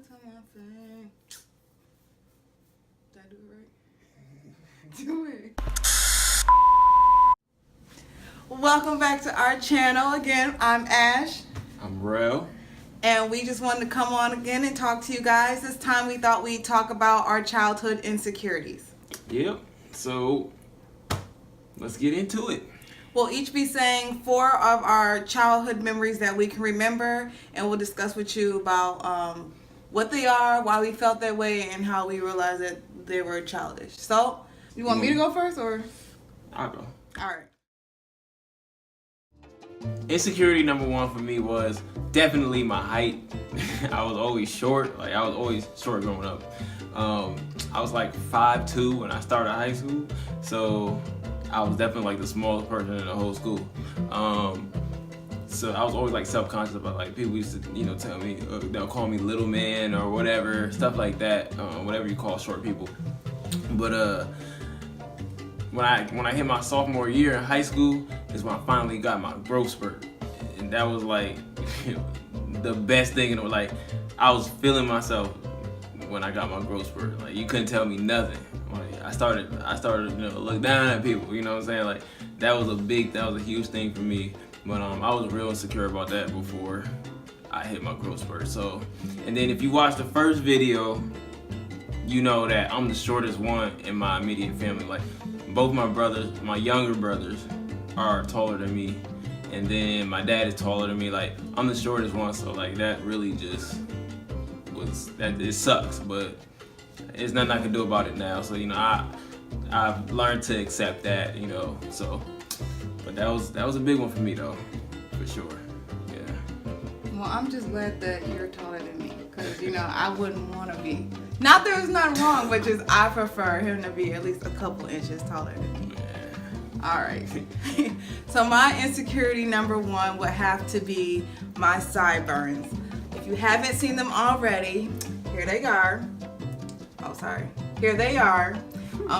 to my thing. Did I do it right? Do it. Welcome back to our channel. Again, I'm Ash. I'm Rell. And we just wanted to come on again and talk to you guys. This time we thought we'd talk about our childhood insecurities. Yep. So let's get into it. We'll each be saying 4 of our childhood memories that we can remember, and we'll discuss with you about what they are, why we felt that way, and how we realized that they were childish. So, you want me to go first, or? I'll go. All right. Insecurity number 1 for me was definitely my height. I was always short. Like, I was always short growing up. I was like 5'2" when I started high school, so I was definitely like the smallest person in the whole school. So I was always like self-conscious about, like, people used to, tell me, they'll call me little man or whatever, stuff like that, whatever you call short people. But when I hit my sophomore year in high school is when I finally got my growth spurt, and that was like the best thing. And like, I was feeling myself when I got my growth spurt. Like, you couldn't tell me nothing. Like, I started look down at people. You know what I'm saying? Like, that was a huge thing for me. But I was real insecure about that before I hit my growth spurt. So, and then if you watch the first video, you know that I'm the shortest one in my immediate family. Like, both my brothers, my younger brothers, are taller than me, and then my dad is taller than me. Like, I'm the shortest one, so like that really just it sucks, but there's nothing I can do about it now. So I've learned to accept that, So, but that was a big one for me though, for sure. Yeah. Well, I'm just glad that you're taller than me, because I wouldn't want to be. Not that there's nothing wrong, but just I prefer him to be at least a couple inches taller than me. All right. So my insecurity number 1 would have to be my sideburns. If you haven't seen them already, here they are. Oh, sorry. Here they are.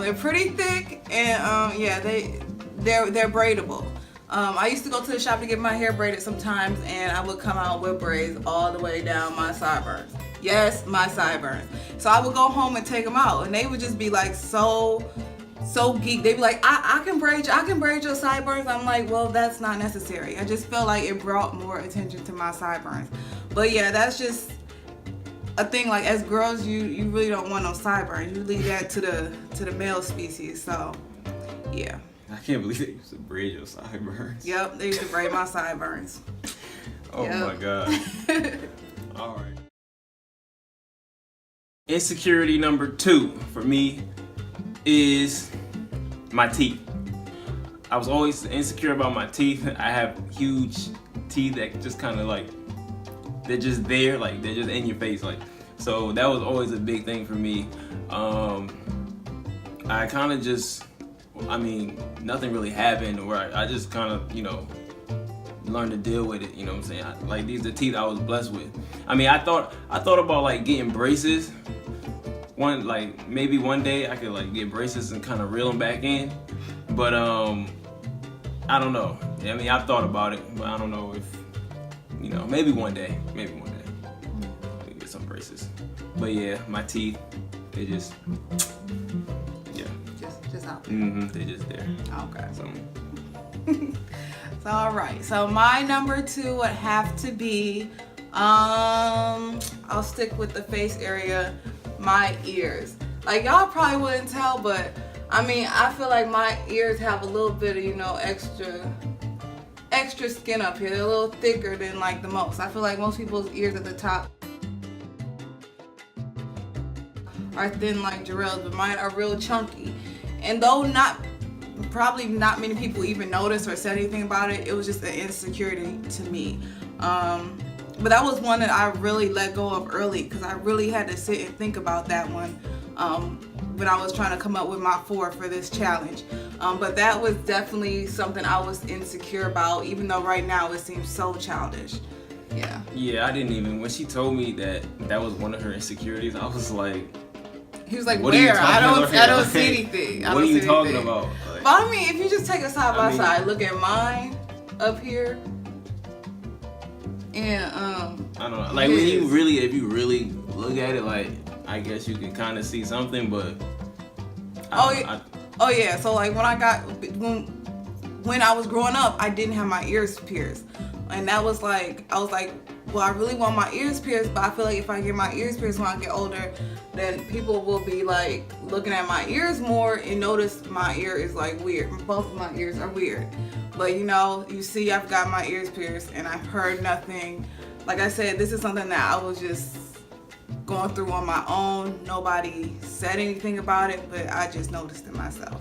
They're pretty thick, and yeah, they're braidable. I used to go to the shop to get my hair braided sometimes, and I would come out with braids all the way down my sideburns. Yes, my sideburns. So I would go home and take them out, and they would just be like so geek. They'd be like, I can braid your sideburns. I'm like, well, that's not necessary. I just felt like it brought more attention to my sideburns. But yeah, that's just a thing. Like, as girls, you really don't want no sideburns. You leave that to the male species. So yeah. I can't believe they used to braid your sideburns. Yep, they used to braid my sideburns. Oh yep. My God. All right. Insecurity number 2 for me is my teeth. I was always insecure about my teeth. I have huge teeth that just kind of like, they're just there, like they're just in your face, like. So that was always a big thing for me. I kind of just, nothing really happened where I just kind of, learned to deal with it. You know what I'm saying? Like, these are the teeth I was blessed with. I thought about like getting braces. Maybe one day I could like get braces and kind of reel them back in, but I don't know. I thought about it, but I don't know if, maybe one day we can get some braces. But yeah, my teeth, they just, yeah. Just out there. They just there. Okay. So. So all right. So my number 2 would have to be, I'll stick with the face area. My ears. Like, y'all probably wouldn't tell, but I feel like my ears have a little bit of, extra skin up here. They're a little thicker than like the most. I feel like most people's ears at the top are thin like Jarrell's, but mine are real chunky. And though probably not many people even noticed or said anything about it, it was just an insecurity to me. But that was one that I really let go of early, because I really had to sit and think about that one when I was trying to come up with my 4 for this challenge. But that was definitely something I was insecure about, even though right now it seems so childish. Yeah. Yeah, I didn't even, when she told me that was one of her insecurities, I was like, he was like, where? I don't see anything. What are you talking about? Like, but if you just take a side by side, look at mine up here. And I don't know. Like, if you really look at it, like, I guess you can kind of see something, but Oh yeah, so like when I was growing up, I didn't have my ears pierced, and that was like, I was like, well, I really want my ears pierced, but I feel like if I get my ears pierced when I get older, then people will be like looking at my ears more and notice my ear is like weird. Both of my ears are weird, but you know, you see, I've got my ears pierced and I've heard nothing. Like I said, this is something that I was just going through on my own. Nobody said anything about it, but I just noticed it myself.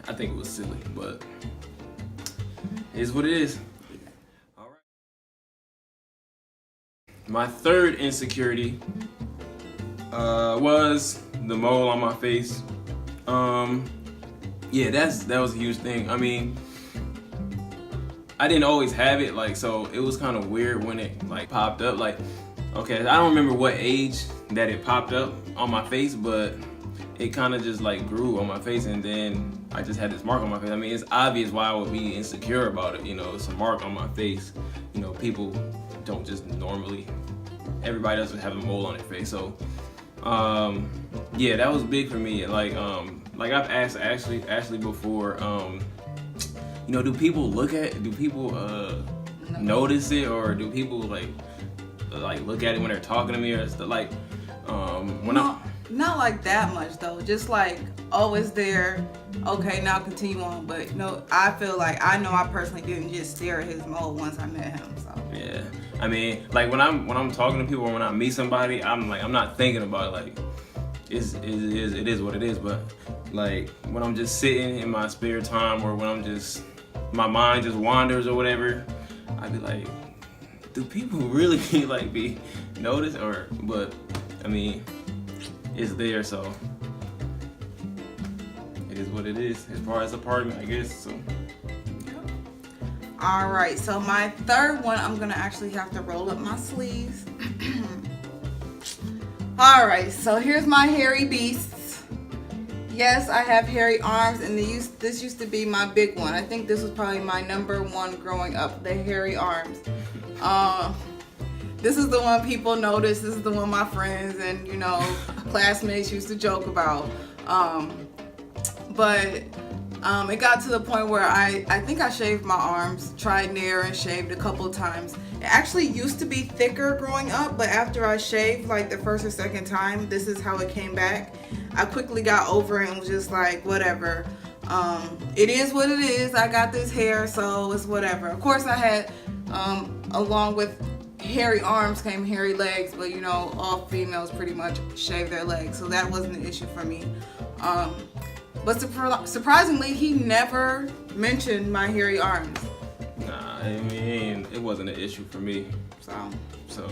I think it was silly, but it is what it is. All right. My third insecurity was the mole on my face. Yeah, that was a huge thing. I mean, I didn't always have it, like, so it was kind of weird when it like popped up. Like, okay, I don't remember what age that it popped up on my face, but it kind of just like grew on my face, and then I just had this mark on my face. I mean, it's obvious why I would be insecure about it. You know, it's a mark on my face. You know, people don't just normally, everybody doesn't have a mole on their face. So, yeah, that was big for me. Like I've asked Ashley before, you know, do people notice it, or do people like look at it when they're talking to me, or like, when not like that much though, just like, oh, it's there, okay, now continue on. But no, I feel like I know I personally didn't just stare at his mole once I met him. So yeah, I mean, like when I'm talking to people, or when I meet somebody, I'm not thinking about it. Like, it is what it is. But like when I'm just sitting in my spare time, or when my mind just wanders or whatever, I'd be like, do people really like be noticed? But I mean, it's there, so it is what it is as far as apartment, I guess. So all right, so my third one, I'm gonna actually have to roll up my sleeves. All right, so here's my hairy beasts. Yes, I have hairy arms, and this used to be my big one. I think this was probably my number one growing up, the hairy arms. This is the one people notice. This is the one my friends and, you know, classmates used to joke about. But it got to the point where I think I shaved my arms, tried Nair and shaved a couple times. It actually used to be thicker growing up, but after I shaved like the first or second time, this is how it came back. I quickly got over it and was just like, whatever. It is what it is. I got this hair, so it's whatever. Of course, I had, along with hairy arms came hairy legs, but you know, all females pretty much shave their legs, so that wasn't an issue for me. But surprisingly, he never mentioned my hairy arms. Nah, I mean, it wasn't an issue for me. So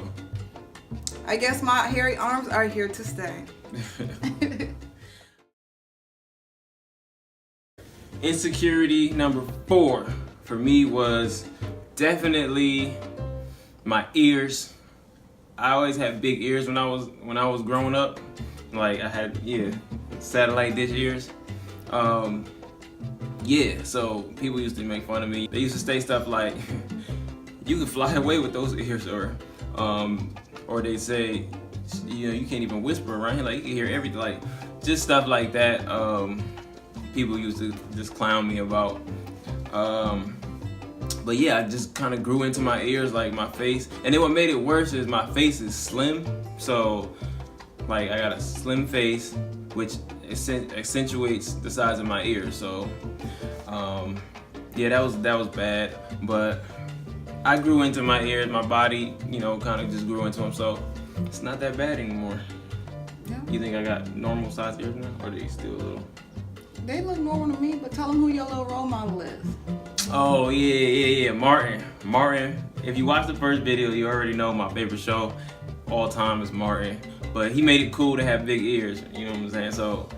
I guess my hairy arms are here to stay. Insecurity number 4 for me was definitely my ears. I always had big ears when I was growing up. Like I had satellite dish ears. Yeah, so people used to make fun of me. They used to say stuff like, "You can fly away with those ears," or they say, you know, you can't even whisper around here. Like you can hear everything. Like just stuff like that. People used to just clown me about. But yeah, I just kind of grew into my ears, like my face. And then what made it worse is my face is slim. So like I got a slim face, which accentuates the size of my ears. So yeah, that was bad. But I grew into my ears. My body, you know, kind of just grew into them. So it's not that bad anymore. Yeah. You think I got normal size ears now, or are they still a little? They look normal to me, but tell them who your little role model is. Oh yeah, Martin. If you watch the first video, you already know my favorite show all time is Martin. But he made it cool to have big ears, you know what I'm saying? So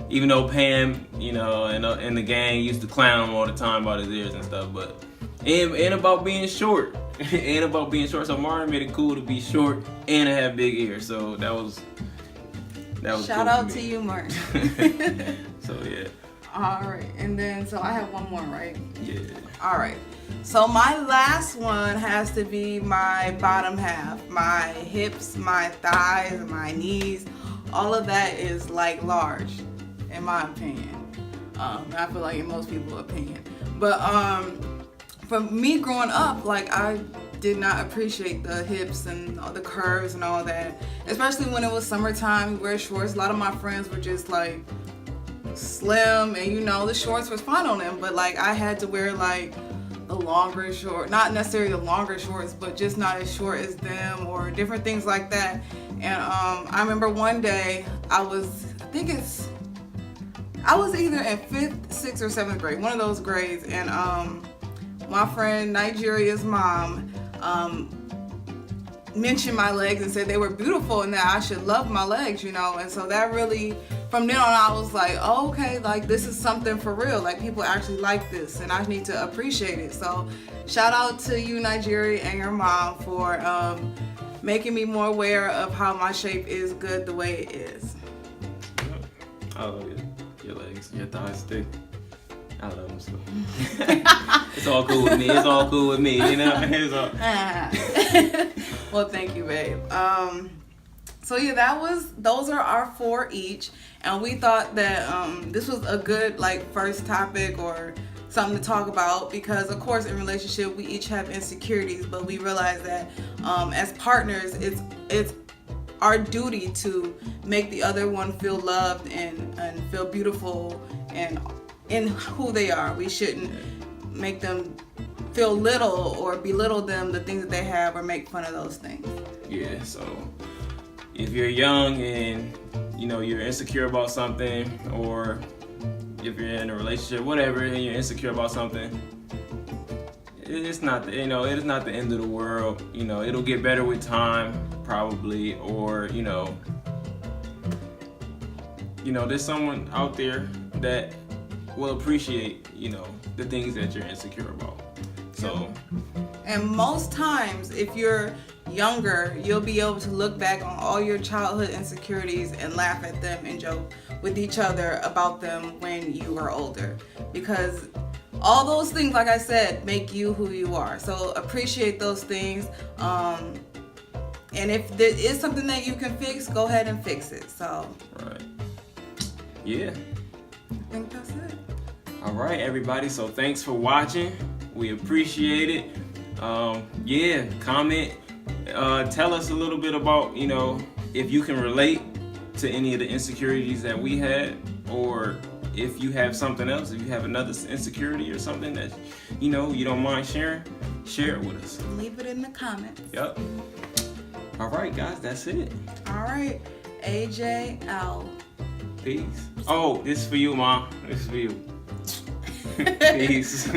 even though Pam, you know, and the gang used to clown him all the time about his ears and stuff, but and about being short, So Martin made it cool to be short and to have big ears. So that was shout cool out to you, Martin. So yeah. All right, and then so I have one more, right? Yeah. All right. So my last one has to be my bottom half. My hips, my thighs, my knees, all of that is like large, in my opinion. I feel like in most people's opinion. But for me growing up, like I did not appreciate the hips and all the curves and all that. Especially when it was summertime, we wear shorts. A lot of my friends were just like slim, and you know, the shorts was fine on them, but like I had to wear like the longer short, not necessarily the longer shorts, but just not as short as them or different things like that. And I remember one day I was either in 5th, 6th, or 7th grade, one of those grades, and my friend Nigeria's mom mentioned my legs and said they were beautiful and that I should love my legs, you know. And so that really, from then on, I was like, oh, okay, like this is something for real. Like people actually like this, and I need to appreciate it. So shout out to you, Nigeria, and your mom for making me more aware of how my shape is good the way it is. I love your legs, your thighs thick. I love them so. It's all cool with me. It's all cool with me, you know. It's all... Well, thank you, babe. So yeah, those are our 4 each, and we thought that this was a good like first topic or something to talk about, because of course in relationship we each have insecurities, but we realize that as partners it's our duty to make the other one feel loved and feel beautiful and in who they are. We shouldn't make them feel little or belittle them, the things that they have, or make fun of those things. Yeah, so if you're young and you know you're insecure about something, or if you're in a relationship, whatever, and you're insecure about something, it's not the, it is not the end of the world. You know, it'll get better with time, probably, or you know, there's someone out there that will appreciate, you know, the things that you're insecure about. So, and most times, if you're younger, you'll be able to look back on all your childhood insecurities and laugh at them and joke with each other about them when you are older, because all those things, like I said, make you who you are. So appreciate those things, and if there is something that you can fix, go ahead and fix it. So right, yeah, I think that's it. All right, everybody, so thanks for watching. We appreciate it. Yeah, comment, tell us a little bit about, you know, if you can relate to any of the insecurities that we had, or if you have something else, if you have another insecurity or something that, you know, you don't mind sharing, share it with us. Leave it in the comments. Yep. All right, guys, that's it. All right, A&JAllDay. Peace. Oh, this is for you, Mom. This is for you. Peace.